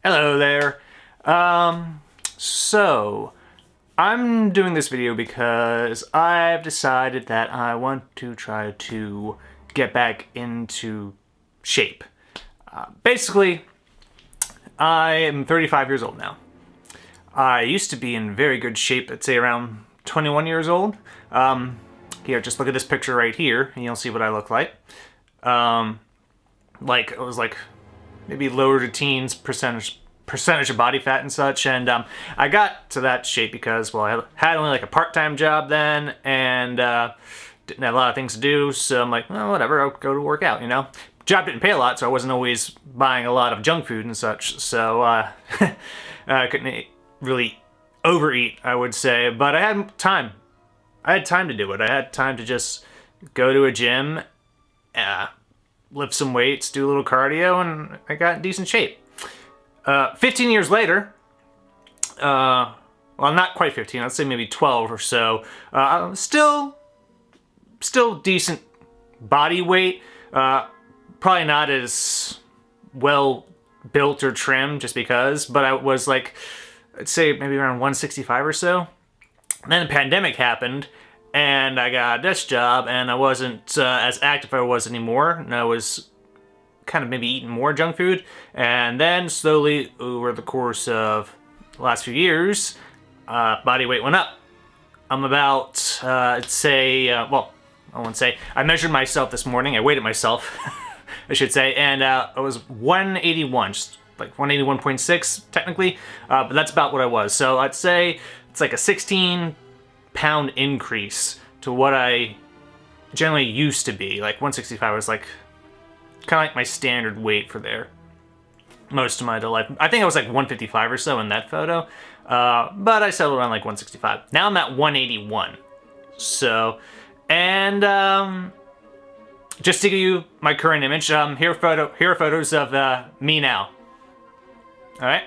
Hello there. So I'm doing this video because I've decided that I want to try to get back into shape. Basically, I am 35 years old now. I used to be in very good shape, I'd say around 21 years old. Here, just look at this picture right here, and you'll see what I look like. Like, it was like maybe lower to teens percentage of body fat and such, and I got to that shape because, well, I had only like a part-time job then, and didn't have a lot of things to do, so I'm like, well, whatever, I'll go to work out, you know? Job didn't pay a lot, so I wasn't always buying a lot of junk food and such, so I couldn't really overeat, I would say, but I had time. I had time to do it. I had time to just go to a gym, lift some weights, do a little cardio, and I got in decent shape. 15 years later, well, not quite 15, I'd say maybe 12 or so, still decent body weight, probably not as well built or trimmed just because, but I was like, I'd say maybe around 165 or so. And then the pandemic happened, and I got this job, and I wasn't as active as I was anymore, and I was kind of maybe eating more junk food, and then slowly over the course of the last few years, body weight went up. I'm about, I'd say, well, I won't say, I measured myself this morning, I weighed it myself, I should say, and I was 181, just like 181.6 technically, but that's about what I was. So I'd say it's like a 16-pound increase to what I generally used to be. Like 165 was like kind of like my standard weight for there most of my adult life. I think I was like 155 or so in that photo, but I settled around like 165. Now I'm at 181. So, and just to give you my current image, here are photos of me now. All right,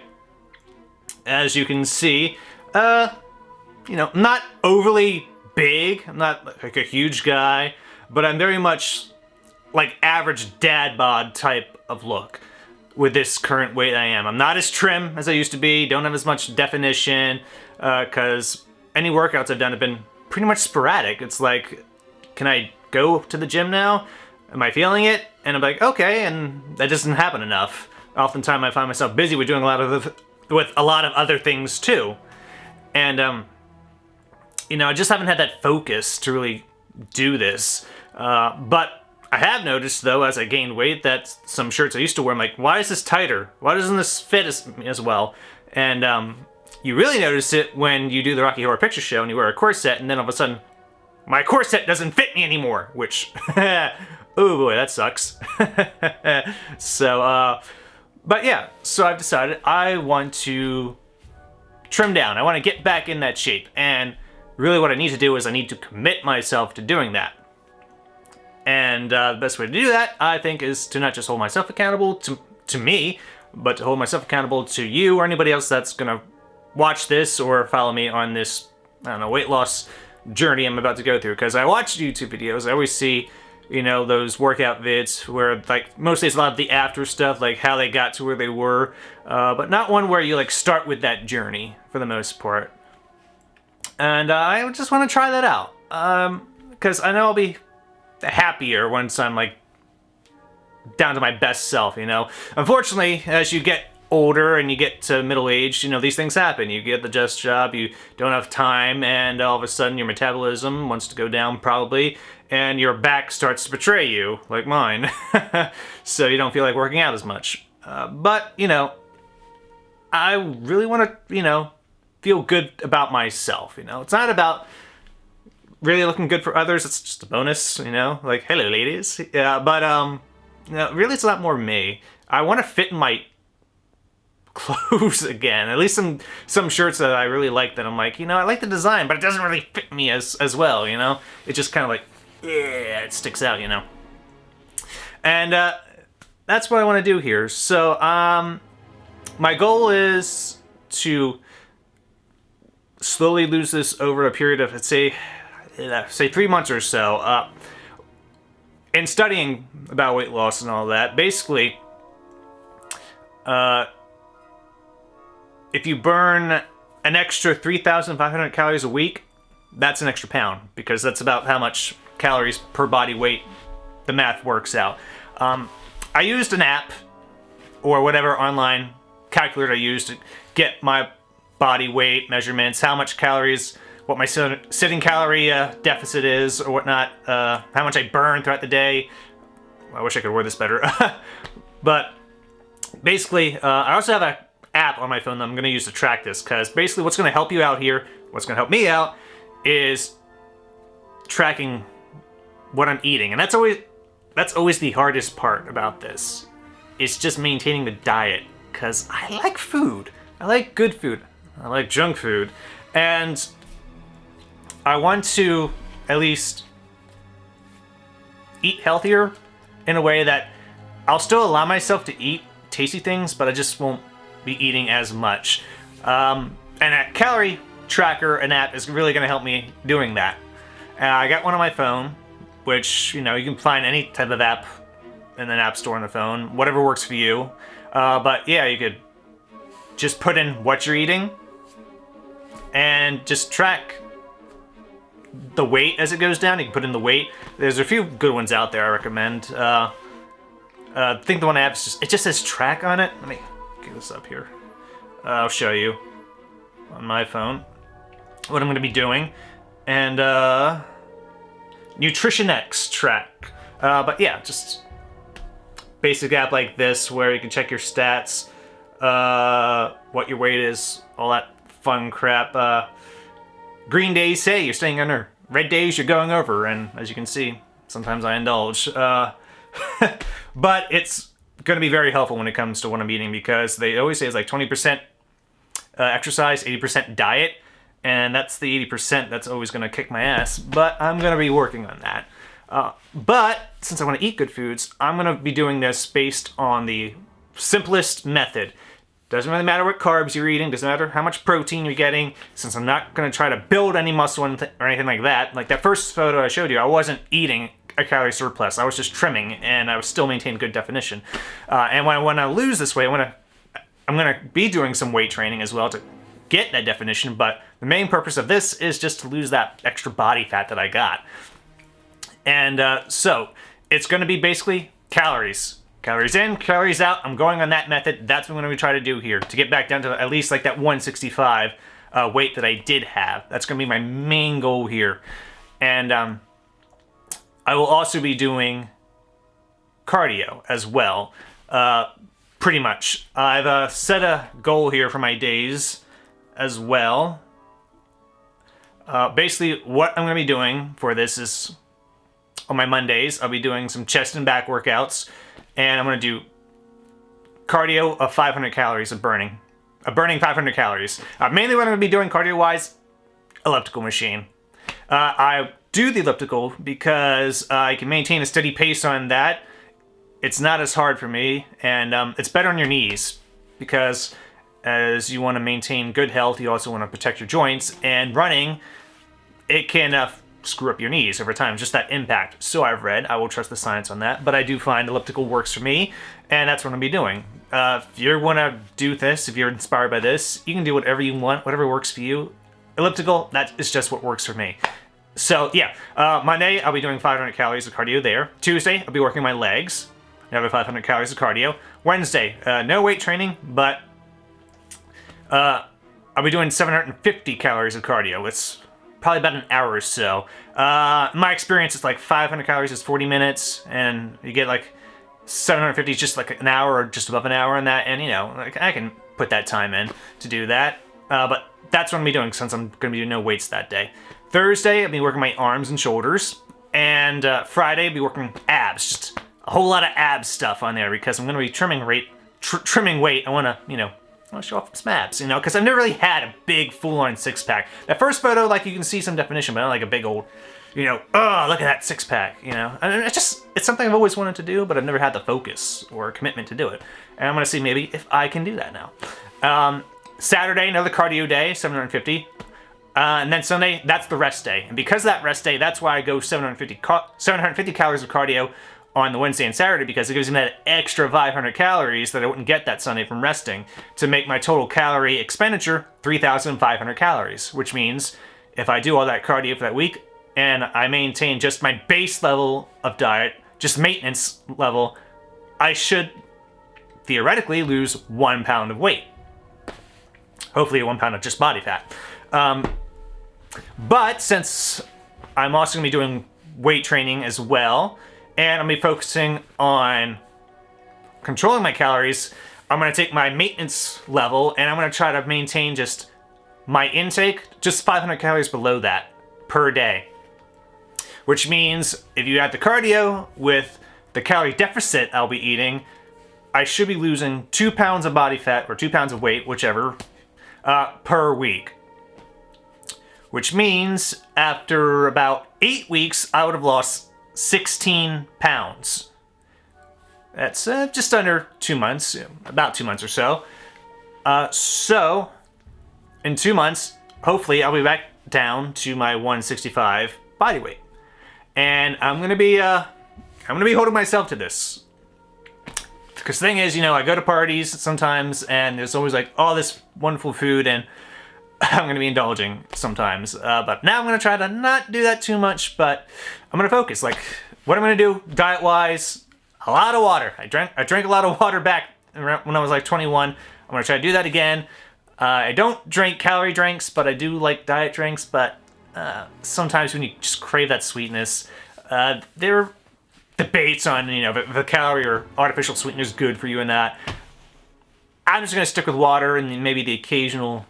as you can see, you know, not overly big. I'm not like a huge guy, but I'm very much like average dad bod type of look with this current weight I am. I'm not as trim as I used to be, don't have as much definition, because any workouts I've done have been pretty much sporadic. It's like, can I go to the gym now? Am I feeling it? And I'm like, okay, and that doesn't happen enough. Oftentimes I find myself busy with doing with a lot of other things too. And, you know, I just haven't had that focus to really do this. But I have noticed, though, as I gained weight, that some shirts I used to wear, I'm like, why is this tighter? Why doesn't this fit as well? And you really notice it when you do the Rocky Horror Picture Show and you wear a corset, and then all of a sudden, my corset doesn't fit me anymore, which, oh boy, that sucks. So, but yeah, so I've decided I want to trim down. I want to get back in that shape, and really what I need to do is I need to commit myself to doing that. And the best way to do that, I think, is to not just hold myself accountable to me, but to hold myself accountable to you or anybody else that's gonna watch this or follow me on this, I don't know, weight loss journey I'm about to go through. Because I watch YouTube videos, I always see, you know, those workout vids where, like, mostly it's a lot of the after stuff, like how they got to where they were, but not one where you, like, start with that journey, for the most part. And I just want to try that out, because I know I'll be happier once I'm, like, down to my best self, you know? Unfortunately, as you get older and you get to middle age, you know, these things happen. You get the desk job, you don't have time, and all of a sudden your metabolism wants to go down probably, and your back starts to betray you, like mine. So you don't feel like working out as much. But, you know, I really want to, you know, feel good about myself, you know? It's not about really looking good for others, it's just a bonus, you know? Like, hello ladies. Yeah, but, you know, really it's a lot more me. I want to fit in my clothes again. At least some shirts that I really like that I'm like, you know, I like the design, but it doesn't really fit me as well, you know? It just kind of like, yeah, it sticks out, you know? And that's what I want to do here. So, my goal is to slowly lose this over a period of, let's say 3 months or so. In studying about weight loss and all that, basically, if you burn an extra 3,500 calories a week, that's an extra pound, because that's about how much calories per body weight the math works out. I used an app or whatever online calculator I used to get my body weight measurements, how much calories, what my sitting calorie deficit is or whatnot, how much I burn throughout the day. I wish I could word this better. But basically, I also have an app on my phone that I'm going to use to track this, because basically what's going to help you out here, what's going to help me out, is tracking what I'm eating. And that's always the hardest part about this. It's just maintaining the diet, because I like food. I like good food. I like junk food. And I want to at least eat healthier in a way that I'll still allow myself to eat tasty things, but I just won't be eating as much. And a calorie tracker, an app, is really going to help me doing that. I got one on my phone, which, you know, you can find any type of app in an app store on the phone, whatever works for you. But yeah, you could just put in what you're eating and just track the weight as it goes down. You can put in the weight. There's a few good ones out there I recommend. I think the one I have is it just says track on it. Let me get this up here. I'll show you on my phone what I'm going to be doing. And Nutrition X track. But yeah, just basic app like this where you can check your stats, what your weight is, all that fun crap. Green days say you're staying under, red days you're going over, and as you can see, sometimes I indulge. But it's going to be very helpful when it comes to what I'm eating, because they always say it's like 20% exercise, 80% diet, and that's the 80% that's always going to kick my ass, but I'm going to be working on that. But since I want to eat good foods, I'm going to be doing this based on the simplest method. Doesn't really matter what carbs you're eating, doesn't matter how much protein you're getting, since I'm not going to try to build any muscle or anything like that. Like that first photo I showed you, I wasn't eating a calorie surplus, I was just trimming, and I was still maintaining good definition. And when I lose this weight, I'm going to be doing some weight training as well to get that definition, but the main purpose of this is just to lose that extra body fat that I got. And so it's going to be basically calories. Calories in, calories out. I'm going on that method. That's what I'm going to try to do here to get back down to at least like that 165 weight that I did have. That's going to be my main goal here. And I will also be doing cardio as well, pretty much. I've set a goal here for my days as well. Basically, what I'm going to be doing for this is on my Mondays, I'll be doing some chest and back workouts, and I'm going to do cardio of 500 calories of burning. Burning 500 calories. Mainly what I'm going to be doing cardio-wise, elliptical machine. I do the elliptical because I can maintain a steady pace on that. It's not as hard for me, and it's better on your knees because as you want to maintain good health, you also want to protect your joints, and running, it can screw up your knees over time, just that impact. So I've read, I will trust the science on that, but I do find elliptical works for me, and that's what I'm going to be doing. If you want to do this, if you're inspired by this, you can do whatever you want, whatever works for you. Elliptical, that is just what works for me. So yeah, Monday I'll be doing 500 calories of cardio there. Tuesday I'll be working my legs, another 500 calories of cardio. Wednesday, no weight training, but I'll be doing 750 calories of cardio. It's probably about an hour or so. My experience is like 500 calories is 40 minutes, and you get like 750 is just like an hour or just above an hour on that, and you know, like I can put that time in to do that. But that's what I'm going to be doing since I'm going to be doing no weights that day. Thursday, I'll be working my arms and shoulders, and Friday, I'll be working abs. Just a whole lot of abs stuff on there because I'm going to be trimming weight. I want to, you know, I want to show off some abs, you know, because I've never really had a big full-on six-pack. That first photo, like, you can see some definition, but not like a big old, you know, oh, look at that six-pack, you know. And it's something I've always wanted to do, but I've never had the focus or commitment to do it. And I'm going to see maybe if I can do that now. Saturday, another cardio day, 750. And then Sunday, that's the rest day. And because of that rest day, that's why I go 750 calories of cardio on the Wednesday and Saturday because it gives me that extra 500 calories that I wouldn't get that Sunday from resting to make my total calorie expenditure 3,500 calories, which means if I do all that cardio for that week and I maintain just my base level of diet, just maintenance level, I should theoretically lose 1 pound of weight. Hopefully 1 pound of just body fat. But since I'm also going to be doing weight training as well, and I'm going to be focusing on controlling my calories, I'm going to take my maintenance level and I'm going to try to maintain just my intake, just 500 calories below that per day. Which means if you add the cardio with the calorie deficit I'll be eating, I should be losing 2 pounds of body fat or 2 pounds of weight, whichever, per week. Which means after about 8 weeks, I would have lost 16 pounds. That's just under 2 months, about 2 months or so. So, in 2 months, hopefully I'll be back down to my 165 body weight. And I'm gonna be holding myself to this. Because the thing is, I go to parties sometimes and there's always like all this wonderful food and I'm going to be indulging sometimes, but now I'm going to try to not do that too much, but I'm going to focus. Like, what I'm going to do diet-wise, a lot of water. I drank a lot of water back when I was like 21. I'm going to try to do that again. I don't drink calorie drinks, but I do like diet drinks, but sometimes when you just crave that sweetness, there are debates on, if a calorie or artificial sweetener is good for you and that. I'm just going to stick with water and maybe the occasional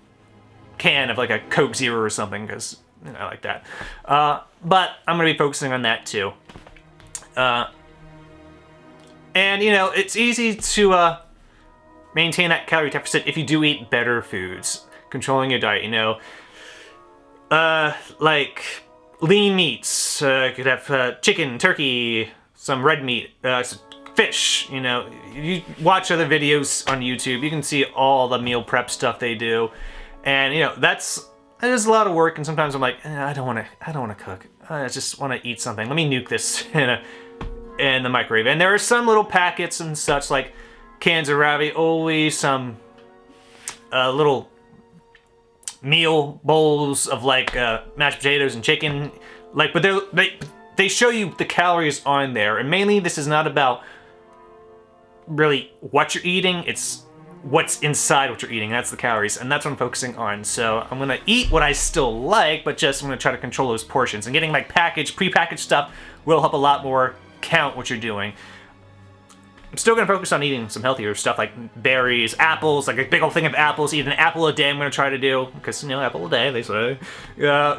can of like a Coke Zero or something, because I like that. But I'm going to be focusing on that too. And it's easy to maintain that calorie deficit if you do eat better foods, controlling your diet. Like lean meats. You could have chicken, turkey, some red meat, fish. You watch other videos on YouTube, you can see all the meal prep stuff they do. And that's a lot of work, and sometimes I'm like, I don't want to cook. I just want to eat something. Let me nuke this in the microwave. And there are some little packets and such, like cans of ravioli, some little meal bowls of like mashed potatoes and chicken. Like, but they show you the calories on there, and mainly this is not about really what you're eating. It's what's inside what you're eating. That's the calories, and that's what I'm focusing on. So I'm gonna eat what I still like, but I'm gonna try to control those portions. And getting like prepackaged stuff will help a lot more count what you're doing. I'm still gonna focus on eating some healthier stuff like berries, apples, like a big old thing of apples. Eat an apple a day I'm gonna try to do, because apple a day, they say,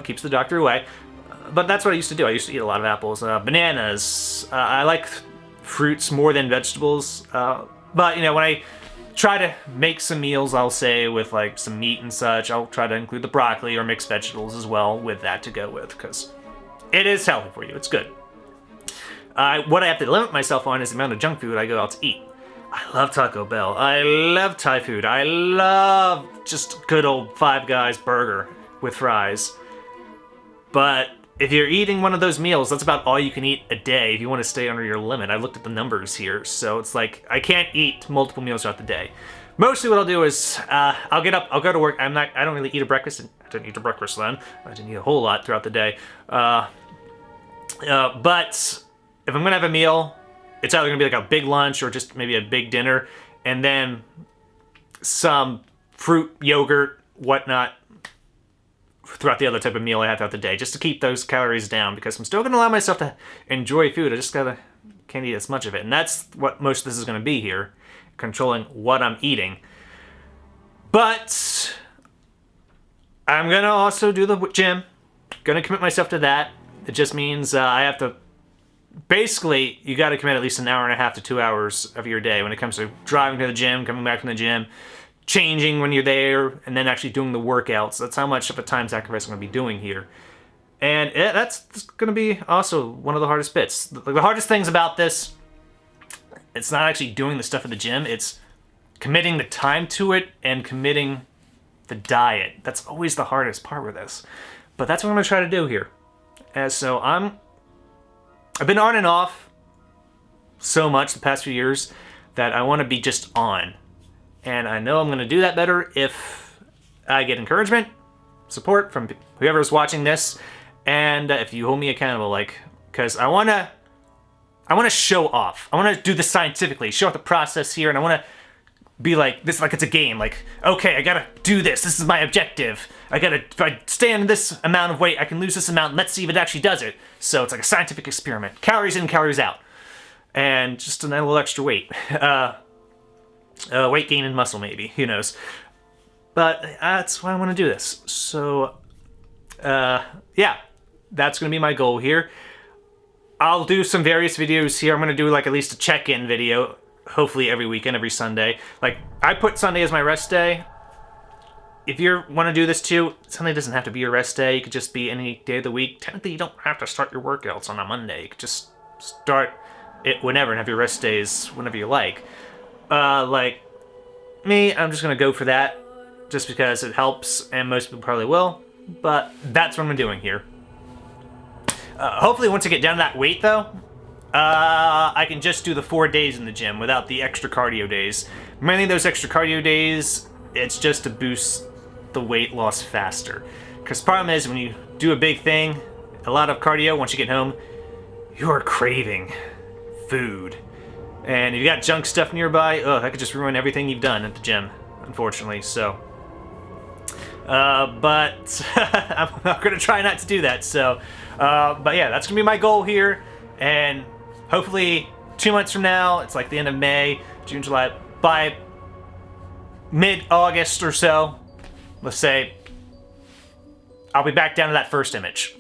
keeps the doctor away. But that's what I used to do. I used to eat a lot of apples, bananas. I like fruits more than vegetables. But when I try to make some meals, I'll say, with like some meat and such, I'll try to include the broccoli or mixed vegetables as well with that to go with, because it is healthy for you. It's good. What I have to limit myself on is the amount of junk food I go out to eat. I love Taco Bell. I love Thai food. I love just good old Five Guys burger with fries. But if you're eating one of those meals, that's about all you can eat a day if you want to stay under your limit. I looked at the numbers here, so it's like I can't eat multiple meals throughout the day. Mostly what I'll do is I'll get up, I'll go to work. I don't really eat a breakfast. I didn't eat a breakfast then. I didn't eat a whole lot throughout the day. But if I'm gonna have a meal, it's either gonna be like a big lunch or just maybe a big dinner, and then some fruit, yogurt, whatnot, throughout the other type of meal I have throughout the day, just to keep those calories down, because I'm still going to allow myself to enjoy food. I just can't eat as much of it. And that's what most of this is going to be here, controlling what I'm eating. But I'm going to also do the gym. Going to commit myself to that. It just means I have to, basically, you got to commit at least an hour and a half to 2 hours of your day when it comes to driving to the gym, coming back from the gym, changing when you're there, and then actually doing the workouts. That's how much of a time sacrifice I'm going to be doing here. And that's going to be also one of the hardest bits. The hardest things about this, it's not actually doing the stuff at the gym, it's committing the time to it and committing the diet. That's always the hardest part with this. But that's what I'm going to try to do here. And so I've been on and off so much the past few years that I want to be just on. And I know I'm going to do that better if I get encouragement, support from whoever's watching this, and if you hold me accountable, like, because I want to show off. I want to do this scientifically, show off the process here, and I want to be like this, like it's a game. Like, okay, I gotta do this. This is my objective. If I stay in this amount of weight, I can lose this amount. Let's see if it actually does it. So it's like a scientific experiment. Calories in, calories out, and just a little extra weight. Weight gain and muscle, maybe. Who knows? But that's why I want to do this. So, yeah, that's going to be my goal here. I'll do some various videos here. I'm going to do like at least a check-in video, hopefully every weekend, every Sunday. Like, I put Sunday as my rest day. If you want to do this too, Sunday doesn't have to be your rest day. It could just be any day of the week. Technically, you don't have to start your workouts on a Monday. You could just start it whenever and have your rest days whenever you like. Like me, I'm just going to go for that just because it helps, and most people probably will. But that's what I'm doing here. Hopefully once I get down to that weight, though, I can just do the 4 days in the gym without the extra cardio days. Mainly those extra cardio days, it's just to boost the weight loss faster. Because the problem is when you do a big thing, a lot of cardio, once you get home, you are craving food. And if you got junk stuff nearby, that could just ruin everything you've done at the gym, unfortunately. So, but I'm gonna try not to do that. So, but yeah, that's gonna be my goal here. And hopefully 2 months from now, it's like the end of May, June, July, by mid-August or so, let's say, I'll be back down to that first image.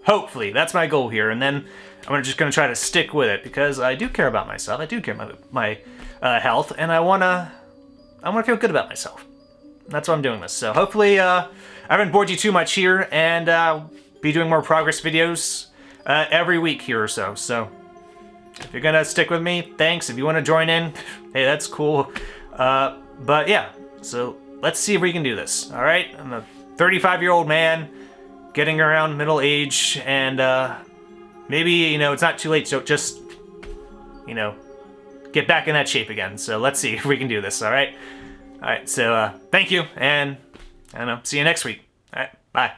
Hopefully, that's my goal here. And then I'm just going to try to stick with it because I do care about myself. I do care about my health, and I want to feel good about myself. That's why I'm doing this. So hopefully I haven't bored you too much here, and I'll be doing more progress videos every week here or so. So if you're going to stick with me, thanks. If you want to join in, hey, that's cool. But yeah, so let's see if we can do this. All right? I'm a 35-year-old man getting around middle age, and maybe, it's not too late, so just, get back in that shape again. So let's see if we can do this, all right? All right, so thank you, and I don't know, see you next week. All right, bye.